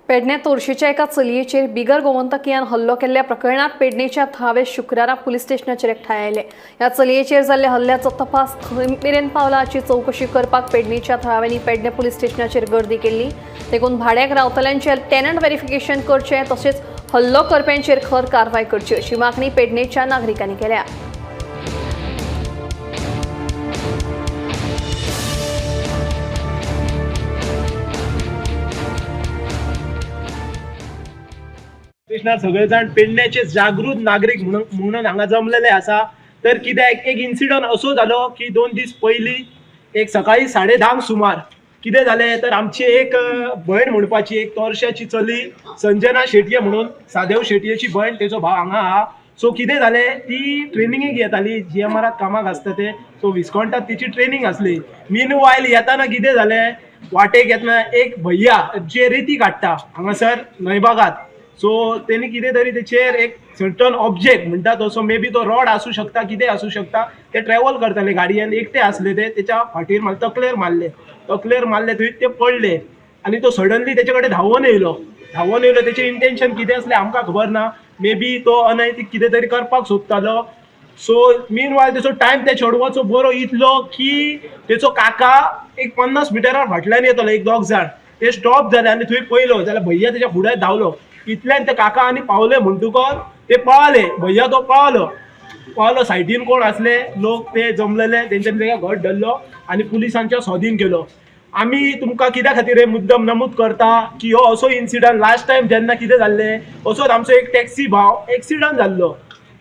पेडण्यात तोरशेच्या एका चलयेचेर बिगर गोमंतकीयान हल्लो केल्ल्या प्रकरणात पेडणेच्या 10व्या शुक्रारा पुलीस स्टेशनाचेर एकठांय आयले। ह्या चलयेचेर जाल्ल्या हल्ल्याचो तपास खंय मेरेन पावला हाची चौकशी करपाक पेडणेच्या थळाव्यांनी पेडणे पुलीस स्टेशनाचेर गर्दी केल्ली। देखून भाड्याक रावतल्यांचे टेनंट व्हेरिफिकेशन करचे तशेंच हल्लो करप्यांचेर खर कारवाय करची अशी मागणी पेडणेच्या नागरिकांनी केल्या। सगळे जाण पेडण्याचे जागृत नागरिक म्हणून हांगा जमलेले आसा। तर कित्याक एक इन्सिडंट असो जालो की 2 दीस पयलीं एक सकाळी 10:30 सुमार कितें जालें तर आमची एक भयण म्हणपाची एक तोरश्याची चली संजना शेटये म्हणून सादेव शेटयेची भयण तेजो भाव हांगा आहा। सो कितें जालें ती ट्रेनिंगेक येताली GMRात कामाक आसता ते। सो विस्कोंटात तिची ट्रेनिंग आसली। मीनवायल येताना कितें जालें वाटेक येतना एक भैया जे रेती काडटा हांगासर न्हयभागात। सो तेणी कितें तरी तेचेर एक सर्टन ऑब्जेक्ट म्हणटा तो सो मे बी तो रॉड आसूं शकता कितें आसूं शकता ते ट्रॅव्हल करताले गाडयेन एकटे आसले ते तेच्या फाटीर तकलेर मारले थंय ते पडले आनी तो सडनली तेचे कडेन धांवून येयलो तेचें इंटेंशन कितें आसलें आमकां खबर ना। मे बी तो अनैतीक कितें तरी करपाक सोदतालो। सो मीनवायल तेचो टायम त्या चेडवाचो बरो इतलो की तेचो काका एक 50 मिटरार फाटल्यान येतलो एक दोग जाण ते स्टॉप जाले आनी थंय पयलो जाल्यार भैया तेच्या फुडें धांवलो। इतल्यान ते काका आनी पावले म्हणटकच ते पळाले भैया तो पळालो सायडीन कोण असले लोक ते जमलेले तेंच्यांनी तेका घट धरलो आनी पुलिसांच्या स्वाधीन केलो। आमी तुमकां कित्या खातीर हे मुद्दम नमूद करता की हो असो इन्सिडंट लास्ट टायम जेन्ना कितें जाल्लें असोच आमचो एक टॅक्सी भाव एक्सिडंट जाल्लो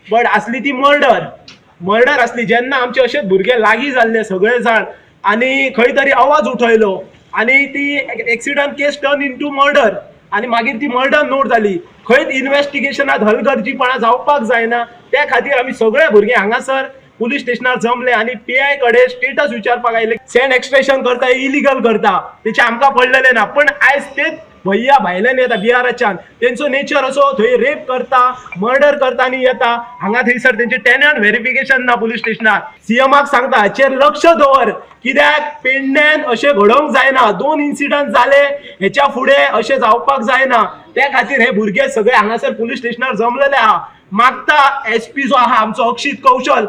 बट आसली ती मर्डर आसली। जेन्ना आमचे अशेच भुरगे लागीं जाल्ले सगळे जाण आनी खंय तरी आवाज उठयलो आनी ती एक्सिडंट केस टर्न इंटू मर्डर आनी मागीर ती मर्डर नोट जाली। खंयच इन्व्हेस्टिगेशनात हलगर्जीपणा जावपाक जायना त्या खातीर आमी सगळे भुरगे हांगासर पुलीस स्टेशनार जमले आनी PI कडेन स्टेटस विचारपाक आयले। सँड एक्सट्रॅक्शन करता इलिगल करता तेचे आमकां पडलेले ना पण आयज तेच भैया भायल्यान येता बिहाराच्यान तेंचो नेचर असो थंय रेप करता मर्डर करता आनी येता हांगा थंयसर तेंचे टेनंट व्हेरिफिकेशन ना पुलीस स्टेशनार। CMाक सांगता हाचेर लक्ष दवर कित्याक पेडण्यान अशें घडोवंक जायना। 2 इन्सिडंट जाले हेच्या फुडें अशें जावपाक जायना त्या खातीर हे भुरगे सगळे हांगासर पुलीस स्टेशनार जमलेले आहा। मागता SP जो आहा आमचो अक्षित कौशल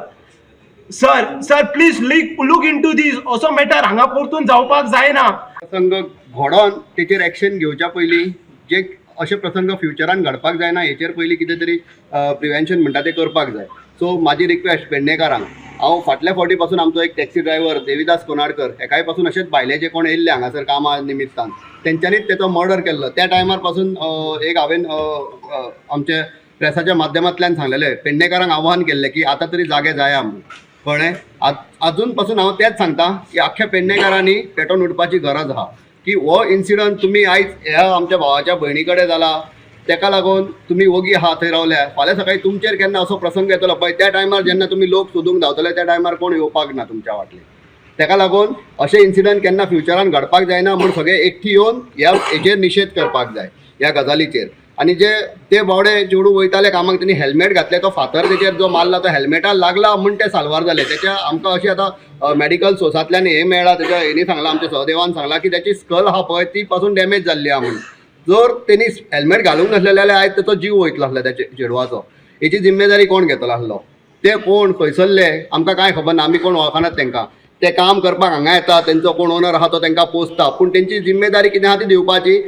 सर प्लीज लूक इनटू दिस असो मॅटर हांगा परतून जावपाक जायना। प्रसंग घडोवन तेचेर एक्शन घेवच्या पयलीं जे अशे प्रसंग फ्युचरान घडपाक जायना हेचेर पयलीं कितें तरी प्रिवेंशन म्हणटा तें करपाक जाय। सो म्हाजी रिक्वेस्ट पेडणेकारांक हांव फाटल्या फावटी पासून आमचो एक टॅक्सी ड्रायव्हर देविदास कोनाडकर हेकाय पासून अशेंच भायले जे कोण येयल्ले हांगासर कामा निमित्तान तेंच्यांनीच तेचो मर्डर केल्लो। त्या टायमार पासून एक हांवें आमचे प्रेसाच्या माध्यमांतल्यान सांगलेलें पेडणेकारांक आव्हान केल्लें की आतां तरी जागे जाया म्हणून कळ्ळें। आजून पासून हांव तेंच सांगता की आख्ख्या पेडणेकारांनी पेटोवन उठपाची गरज आहा की हो इन्सिडंट तुमी आयज ह्या आमच्या भावाच्या भयणी कडेन जाला तेका लागून तुमी ओगी आहा थंय रावल्या फाल्यां सकाळी तुमचेर केन्ना असो प्रसंग येतलो पळय त्या टायमार जेन्ना तुमी लोक सोदूंक धांवतले त्या टायमार कोण येवपाक ना तुमच्या फाटले। तेका लागून अशे इन्सिडंट केन्ना फ्युचरान घडपाक जायना म्हूण सगळे एकठी येवन हेचेर निशेध करपाक जाय ह्या गजालीचेर। आनी जे ते बावडे चेडू वयताले कामाक त्यांनी हेल्मेट घातले तो फातर तेचेर जो मारला तो हेल्मेटार लागला म्हूण ते साल्वार जाले। तेच्या आमकां अशी आतां मेडिकल सोर्सांतल्यान हे मेळ्ळा तेच्या हेणी सांगलां आमच्या सहदेवान सांगलां की त्याची स्कल आहा पळय ती पासून डॅमेज जाल्ली आहा म्हणून। जर तेणी हेल्मेट घालूंक नासलें जाल्यार आयज तेचो जीव वयतलो आसलो त्या चेडवाचो। हेची जिम्मेदारी कोण घेतलो आसलो ते कोण खंयसरले आमकां कांय खबर ना आमी कोण वळखनात तेंकां। ते काम करपाक हांगा येता तेंचो कोण ओनर आहा तो तेंकां पोसता पूण तेंची जिम्मेदारी कितें आहा ती दिवपाची।